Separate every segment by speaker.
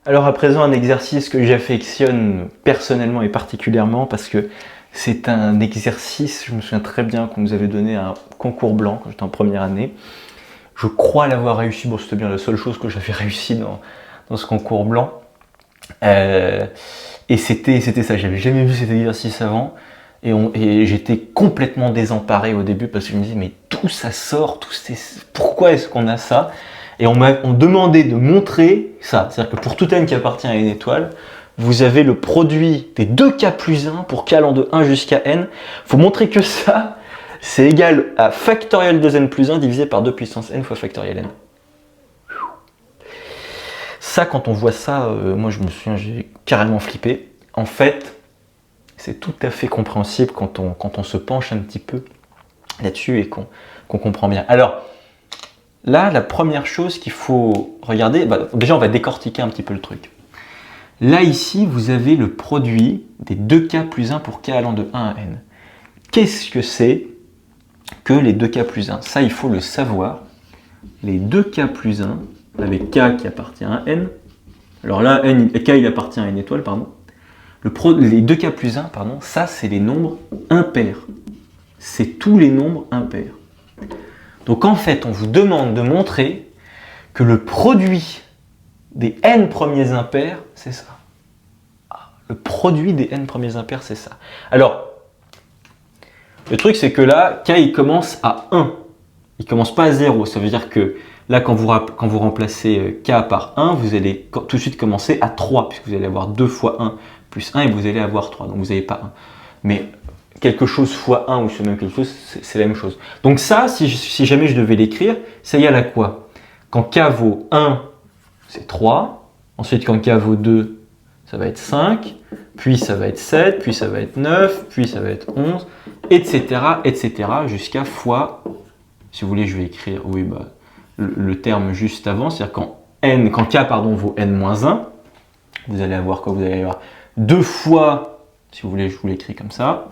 Speaker 1: Alors à présent, un exercice que j'affectionne personnellement et particulièrement parce que c'est un exercice, je me souviens très bien qu'on nous avait donné un concours blanc quand j'étais en première année. Je crois l'avoir réussi, bon c'était bien la seule chose que j'avais réussi dans ce concours blanc. Et c'était ça, j'avais jamais vu cet exercice avant. Et j'étais complètement désemparé au début parce que je me disais mais d'où ça sort, pourquoi est-ce qu'on a ça? Et on demandait de montrer ça, c'est-à-dire que pour tout n qui appartient à une étoile, vous avez le produit des 2k plus 1 pour k allant de 1 jusqu'à n. Il faut montrer que ça, c'est égal à factoriel 2n plus 1 divisé par 2 puissance n fois factoriel n. Ça, quand on voit ça, moi je me souviens, j'ai carrément flippé. En fait, c'est tout à fait compréhensible quand on se penche un petit peu là-dessus et qu'on comprend bien. Alors, là, la première chose qu'il faut regarder, déjà on va décortiquer un petit peu le truc. Là, ici, vous avez le produit des 2k plus 1 pour k allant de 1 à n. Qu'est-ce que c'est que les 2k plus 1? Ça, il faut le savoir. Les 2k plus 1, avec k qui appartient à n, alors là, k il appartient à une étoile, pardon. Les 2k plus 1, pardon, ça c'est les nombres impairs. C'est tous les nombres impairs. Donc en fait, on vous demande de montrer que le produit des n premiers impairs, c'est ça. Le produit des n premiers impairs, c'est ça. Alors, le truc c'est que là, k il commence à 1. Il ne commence pas à 0. Ça veut dire que là, quand vous remplacez k par 1, vous allez tout de suite commencer à 3, puisque vous allez avoir 2 fois 1 plus 1 et vous allez avoir 3. Donc vous n'avez pas 1. Mais quelque chose fois 1 ou ce même quelque chose, c'est la même chose. Donc ça, si jamais je devais l'écrire, ça égale à quoi? Quand k vaut 1, c'est 3. Ensuite, quand k vaut 2, ça va être 5. Puis ça va être 7. Puis ça va être 9. Puis ça va être 11. Etc. etc. jusqu'à fois, si vous voulez, je vais écrire le terme juste avant. C'est-à-dire quand k vaut n-1, vous allez avoir quoi? Vous allez avoir 2 fois, si vous voulez, je vous l'écris comme ça.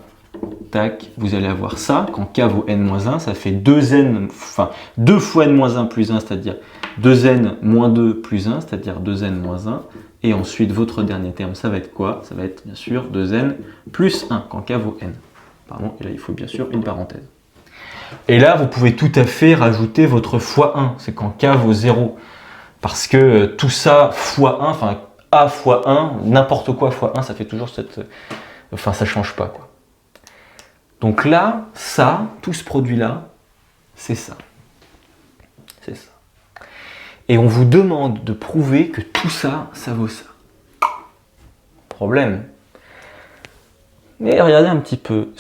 Speaker 1: Tac, vous allez avoir ça, quand k vaut n-1, ça fait 2n, enfin 2 fois n-1 plus 1, c'est-à-dire 2n moins 2 plus 1, c'est-à-dire 2n moins 1. Et ensuite, votre dernier terme, ça va être quoi? Ça va être bien sûr 2n plus 1, quand k vaut n. Pardon, et là, il faut bien sûr une parenthèse. Et là, vous pouvez tout à fait rajouter votre fois 1, c'est quand k vaut 0. Parce que tout ça fois 1, enfin a fois 1, n'importe quoi fois 1, ça fait toujours cette... Enfin, ça change pas, quoi. Donc là, ça, tout ce produit-là, c'est ça. C'est ça. Et on vous demande de prouver que tout ça, ça vaut ça. Problème. Mais regardez un petit peu.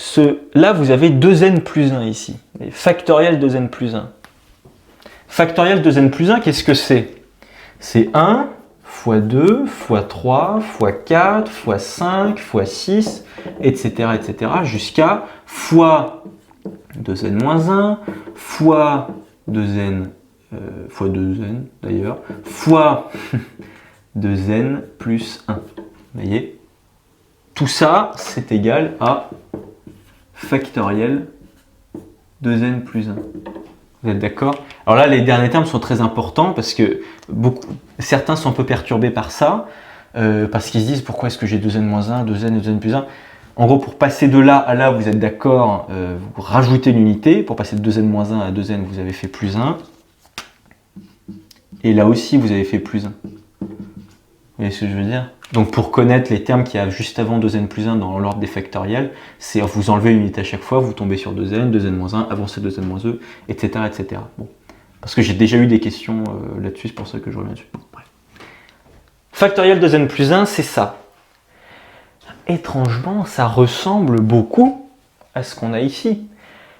Speaker 1: Là, vous avez 2n plus 1 ici. Factoriel 2n plus 1. Factoriel 2n plus 1, qu'est-ce que c'est? C'est 1 fois 2 fois 3 fois 4 fois 5 fois 6, etc. etc. jusqu'à fois 2n moins 1 fois 2n fois 2n d'ailleurs fois 2n plus 1. Vous voyez? Tout ça, c'est égal à factoriel 2n plus 1. Vous êtes d'accord? Alors là, les derniers termes sont très importants parce que certains sont un peu perturbés par ça, parce qu'ils se disent pourquoi est-ce que j'ai 2n moins 1, 2n et 2n plus 1. En gros, pour passer de là à là, vous êtes d'accord, vous rajoutez l'unité. Pour passer de 2n moins 1 à 2n, vous avez fait plus 1. Et là aussi, vous avez fait plus 1. Vous voyez ce que je veux dire? Donc pour connaître les termes qu'il y a juste avant 2n plus 1 dans l'ordre des factoriels, c'est vous enlevez une unité à chaque fois, vous tombez sur 2n, 2n moins 1, avancez 2n moins 2, etc. etc. Bon. Parce que j'ai déjà eu des questions là-dessus, c'est pour ça que je reviens dessus. Bref. Factoriel 2n plus 1, c'est ça. Étrangement, ça ressemble beaucoup à ce qu'on a ici.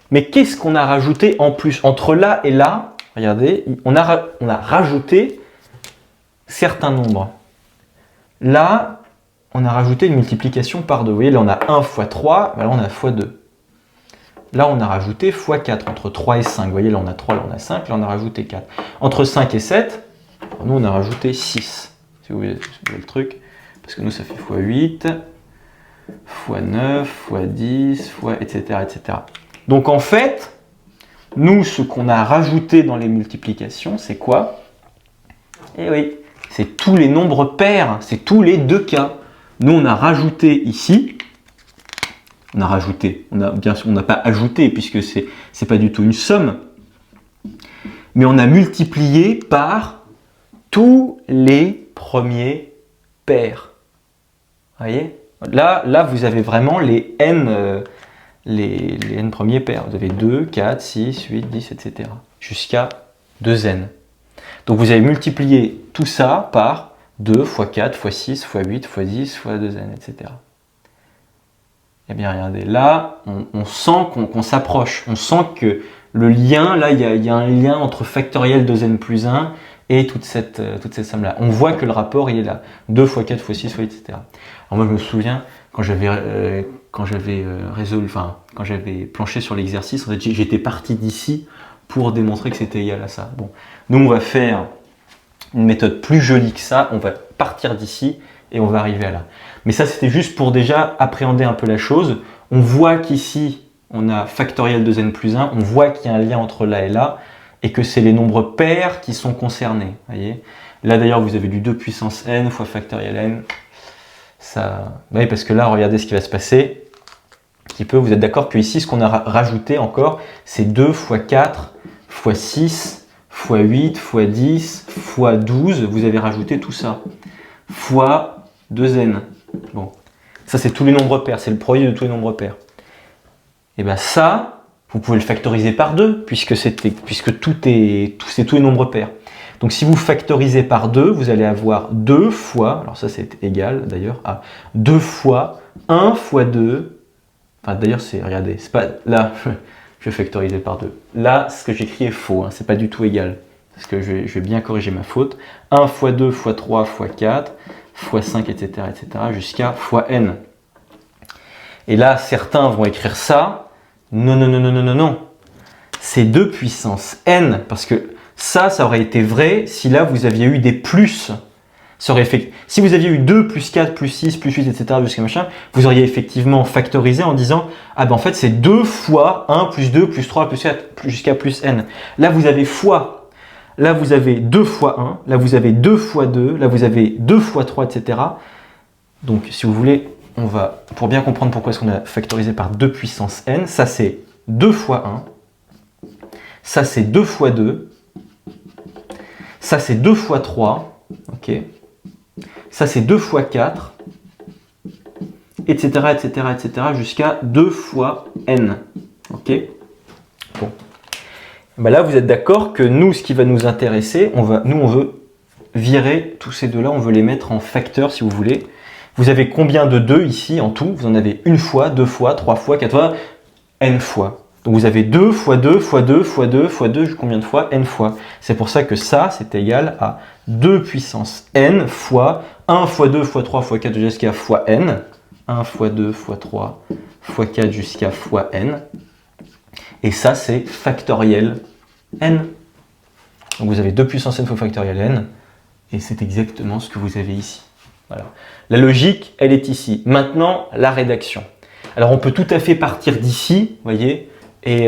Speaker 1: Mais qu'est-ce qu'on a rajouté en plus? Entre là et là, regardez, on a rajouté certains nombres. Là, on a rajouté une multiplication par 2. Vous voyez, là, on a 1 fois 3, là, on a fois 2. Là, on a rajouté fois 4, entre 3 et 5. Vous voyez, là, on a 3, là, on a 5, là, on a rajouté 4. Entre 5 et 7, nous, on a rajouté 6. Si vous voyez le truc. Parce que nous, ça fait fois 8, fois 9, fois 10, fois etc. etc. Donc, en fait, nous, ce qu'on a rajouté dans les multiplications, c'est quoi? Eh oui, c'est tous les nombres pairs, c'est tous les 2K. Nous, on a rajouté ici, on a rajouté, bien sûr, on n'a pas ajouté puisque c'est pas du tout une somme, mais on a multiplié par tous les premiers pairs. Vous voyez? Là, vous avez vraiment les n, les n premiers pairs. Vous avez 2, 4, 6, 8, 10, etc. jusqu'à 2n. Donc vous avez multiplié tout ça par 2 fois 4 fois 6 fois 8 fois 10 fois 2n, etc. Eh bien, regardez, là, on sent qu'on s'approche. On sent que le lien, là, il y a un lien entre factoriel 2n plus 1 et toute cette somme-là. On voit que le rapport, il est là. 2 fois 4 fois 6 fois 8, etc. Alors moi, je me souviens, quand j'avais résolu, enfin, quand j'avais planché sur l'exercice, en fait, j'étais parti d'ici pour démontrer que c'était égal à ça. Bon, nous, on va faire une méthode plus jolie que ça. On va partir d'ici et on va arriver à là. Mais ça, c'était juste pour déjà appréhender un peu la chose. On voit qu'ici, on a factoriel 2n plus 1. On voit qu'il y a un lien entre là et là et que c'est les nombres pairs qui sont concernés. Voyez, là, d'ailleurs, vous avez du 2 puissance n fois factoriel n. Ça, oui, parce que là, regardez ce qui va se passer. Vous êtes d'accord que ici, ce qu'on a rajouté encore, c'est 2 fois 4 fois 6 fois 8 fois 10 fois 12. Vous avez rajouté tout ça. Fois 2n. Bon, ça, c'est tous les nombres pairs. C'est le produit de tous les nombres pairs. Et bien ça, vous pouvez le factoriser par 2, puisque tous les nombres pairs. Donc si vous factorisez par 2, vous allez avoir 2 fois, alors ça c'est égal d'ailleurs à 2 fois 1 fois 2, enfin d'ailleurs regardez, c'est pas, là je vais factoriser par 2. Là, ce que j'écris est faux, hein, c'est pas du tout égal, parce que je vais bien corriger ma faute. 1 fois 2 fois 3 fois 4, fois 5, etc., jusqu'à fois n. Et là, certains vont écrire ça. Non, non, non, non, non, non, non. C'est 2 puissance n, parce que ça aurait été vrai si là vous aviez eu des plus. Ça aurait fait, si vous aviez eu 2 plus 4 plus 6 plus 8, etc. jusqu'à machin, vous auriez effectivement factorisé en disant ah ben en fait c'est 2 fois 1 plus 2 plus 3 plus 4 jusqu'à plus n. Là vous avez fois. Là, vous avez 2 fois 1, là, vous avez 2 fois 2, là, vous avez 2 fois 3, etc. Donc, si vous voulez, on va, pour bien comprendre pourquoi est-ce qu'on a factorisé par 2 puissance n, ça c'est 2 fois 1, ça c'est 2 fois 2, ça c'est 2 fois 3, ok, ça c'est 2 fois 4, etc., etc., etc., jusqu'à 2 fois n, ok. Bon. Ben là, vous êtes d'accord que nous, ce qui va nous intéresser, on veut virer tous ces deux-là, on veut les mettre en facteurs si vous voulez. Vous avez combien de 2 ici en tout? Vous en avez une fois, 2 fois, 3 fois, 4 fois, n fois. Donc vous avez 2 fois 2 fois 2 fois 2 fois 2, combien de fois? N fois. C'est pour ça que ça, c'est égal à 2 puissance n fois 1 fois 2 fois 3 fois 4 jusqu'à fois n. 1 fois 2 fois 3 fois 4 jusqu'à fois n. Et ça, c'est factoriel n. Donc vous avez 2 puissance n fois factoriel n. Et c'est exactement ce que vous avez ici. Voilà. La logique, elle est ici. Maintenant, la rédaction. Alors on peut tout à fait partir d'ici, voyez, et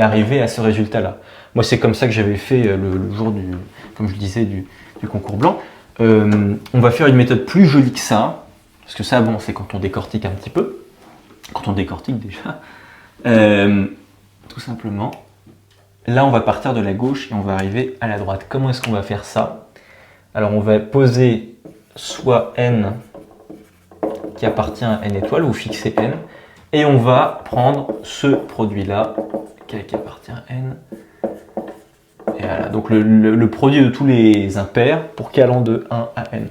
Speaker 1: arriver à ce résultat-là. Moi, c'est comme ça que j'avais fait le jour comme je disais, du concours blanc. On va faire une méthode plus jolie que ça. Parce que ça, bon, c'est quand on décortique un petit peu. Quand on décortique déjà. Tout simplement, là on va partir de la gauche et on va arriver à la droite. Comment est-ce qu'on va faire ça? Alors on va poser soit n qui appartient à n étoile, ou fixer n, et on va prendre ce produit-là qui appartient à n. Et voilà, donc le produit de tous les impairs pour k allant de 1 à n.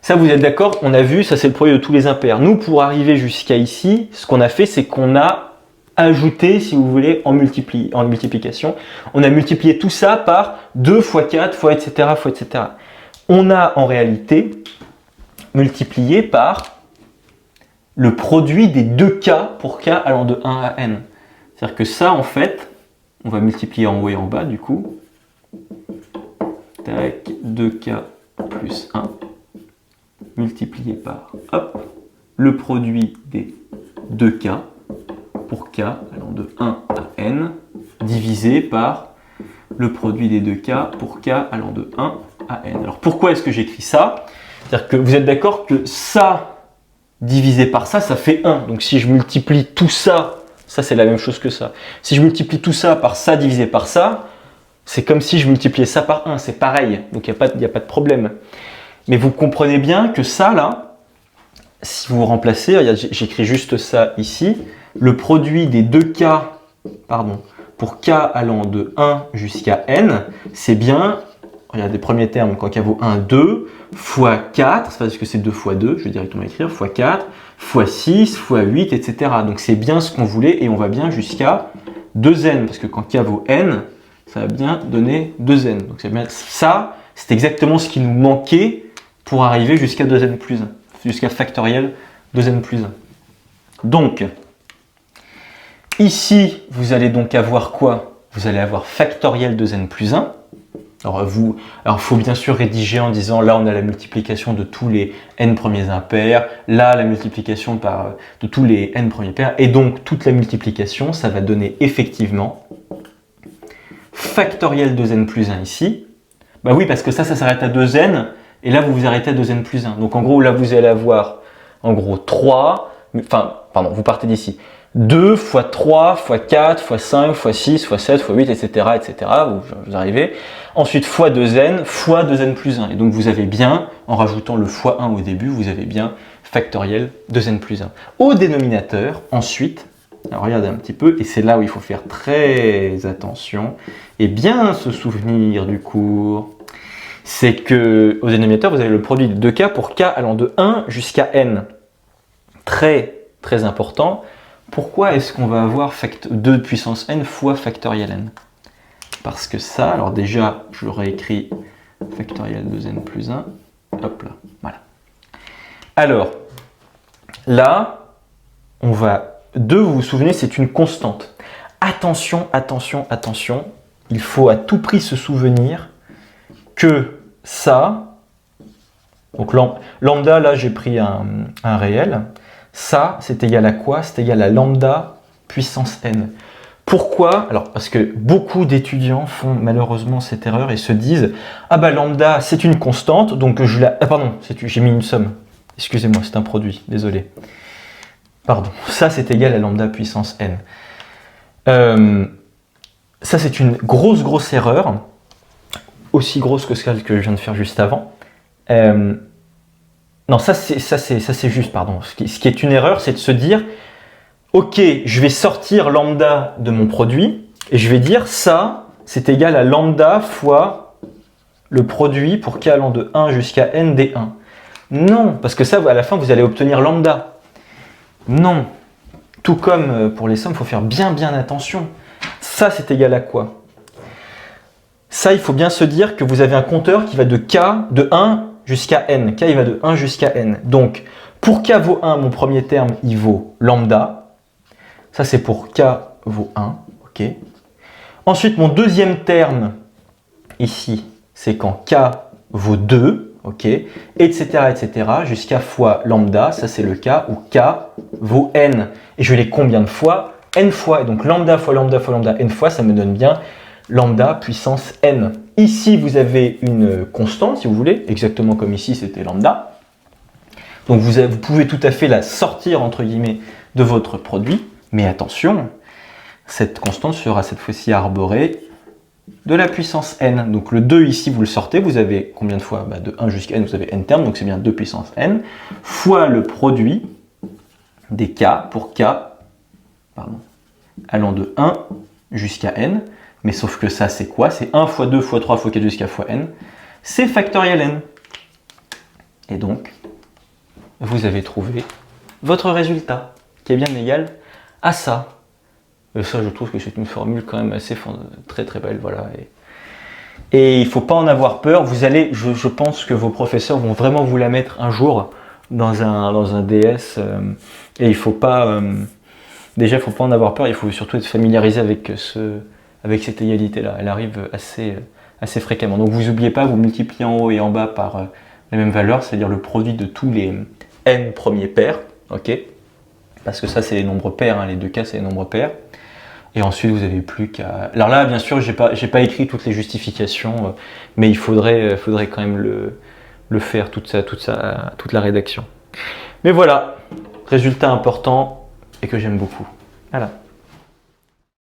Speaker 1: Ça, vous êtes d'accord? On a vu, ça c'est le produit de tous les impairs. Nous, pour arriver jusqu'à ici, ce qu'on a fait, c'est qu'on a ajouté, si vous voulez, en multiplication. On a multiplié tout ça par 2 fois 4 fois etc. fois etc. On a en réalité multiplié par le produit des deux k pour k allant de 1 à n. C'est-à-dire que ça, en fait, on va multiplier en haut et en bas, du coup. Tac, 2k plus 1. Multiplié par, hop, le produit des 2k pour k allant de 1 à n, divisé par le produit des deux k pour k allant de 1 à n. Alors pourquoi est-ce que j'écris ça? C'est-à-dire que vous êtes d'accord que ça divisé par ça fait 1. Donc si je multiplie tout ça, ça c'est la même chose que ça. Si je multiplie tout ça par ça divisé par ça, c'est comme si je multipliais ça par 1, c'est pareil. Donc il n'y a pas de problème. Mais vous comprenez bien que ça là, si vous remplacez, j'écris juste ça ici, le produit des deux k, pour k allant de 1 jusqu'à n, c'est bien, regardez, premier terme, quand k vaut 1, 2, fois 4, c'est parce que c'est 2 fois 2, je vais directement écrire, fois 4, fois 6, fois 8, etc. Donc c'est bien ce qu'on voulait et on va bien jusqu'à 2n, parce que quand k vaut n, ça va bien donner 2n. Donc c'est bien ça, c'est exactement ce qui nous manquait pour arriver jusqu'à 2n plus 1, jusqu'à factoriel 2n plus 1. Donc, ici, vous allez donc avoir quoi? Vous allez avoir factoriel 2n plus 1. Alors, il faut bien sûr rédiger en disant, là, on a la multiplication de tous les n premiers impairs, là, la multiplication de tous les n premiers pairs, et donc, toute la multiplication, ça va donner effectivement factoriel 2n plus 1 ici. Bah oui, parce que ça s'arrête à 2n, et là, vous vous arrêtez à 2n plus 1. Donc, en gros, là, vous allez avoir, en gros, 3, vous partez d'ici. 2 fois 3 fois 4 fois 5 fois 6 fois 7 fois 8, etc. etc. Vous arrivez. Ensuite, fois 2n fois 2n plus 1. Et donc, vous avez bien, en rajoutant le fois 1 au début, vous avez bien factoriel 2n plus 1. Au dénominateur, ensuite, alors regardez un petit peu, et c'est là où il faut faire très attention et bien se souvenir du cours. C'est que au dénominateur, vous avez le produit de 2k pour k allant de 1 jusqu'à n. Très, très important. Pourquoi est-ce qu'on va avoir 2 puissance n fois factoriel n? Parce que ça, alors déjà, je réécris factoriel 2n plus 1. Hop là, voilà. Alors, là, on va... 2, vous vous souvenez, c'est une constante. Attention, attention, attention. Il faut à tout prix se souvenir que ça, donc lambda, là j'ai pris un réel, ça c'est égal à quoi? C'est égal à lambda puissance n. Pourquoi? Alors parce que beaucoup d'étudiants font malheureusement cette erreur et se disent « Ah bah lambda c'est une constante, donc je la... » Ah pardon, j'ai mis une somme. Excusez-moi, c'est un produit, désolé. Pardon, ça c'est égal à lambda puissance n. Ça c'est une grosse erreur, aussi grosse que celle que je viens de faire juste avant. Non, ça c'est juste, pardon. Ce qui est une erreur, c'est de se dire ok, je vais sortir lambda de mon produit et je vais dire ça c'est égal à lambda fois le produit pour k allant de 1 jusqu'à n d1. Non, parce que ça à la fin vous allez obtenir lambda. Non, tout comme pour les sommes, il faut faire bien attention. Ça, c'est égal à quoi? Ça, il faut bien se dire que vous avez un compteur qui va de k de 1 jusqu'à n. K, il va de 1 jusqu'à n. Donc, pour k vaut 1, mon premier terme, il vaut lambda. Ça, c'est pour k vaut 1. Ok. Ensuite, mon deuxième terme, ici, c'est quand k vaut 2. Ok, etc. jusqu'à fois lambda, ça c'est le cas où k vaut n. Et je l'ai combien de fois? N fois. Et donc lambda fois lambda fois lambda n fois, ça me donne bien lambda puissance n. Ici, vous avez une constante, si vous voulez, exactement comme ici c'était lambda. Donc vous pouvez tout à fait la sortir, entre guillemets, de votre produit. Mais attention, cette constante sera cette fois-ci arborée de la puissance n. Donc le 2 ici, vous le sortez, vous avez combien de fois? De 1 jusqu'à n, vous avez n termes, donc c'est bien 2 puissance n, fois le produit des k pour k allant de 1 jusqu'à n. Mais sauf que ça, c'est quoi? C'est 1 fois 2 fois 3 fois 4 jusqu'à fois n. C'est factoriel n. Et donc, vous avez trouvé votre résultat, qui est bien égal à ça. Et ça, je trouve que c'est une formule quand même assez très belle, voilà. Et il ne faut pas en avoir peur. Vous allez, je pense que vos professeurs vont vraiment vous la mettre un jour dans un DS. Et il ne faut pas, déjà, il ne faut pas en avoir peur. Il faut surtout être familiarisé avec cette égalité-là. Elle arrive assez fréquemment. Donc, vous n'oubliez pas, vous multipliez en haut et en bas par la même valeur, c'est-à-dire le produit de tous les n premiers pairs, ok? Parce que ça, c'est les nombres pairs, hein, les deux cas, c'est les nombres pairs. Et ensuite, vous n'avez plus qu'à... Alors là, bien sûr, j'ai pas écrit toutes les justifications, mais il faudrait quand même le faire, toute la rédaction. Mais voilà, résultat important et que j'aime beaucoup. Voilà.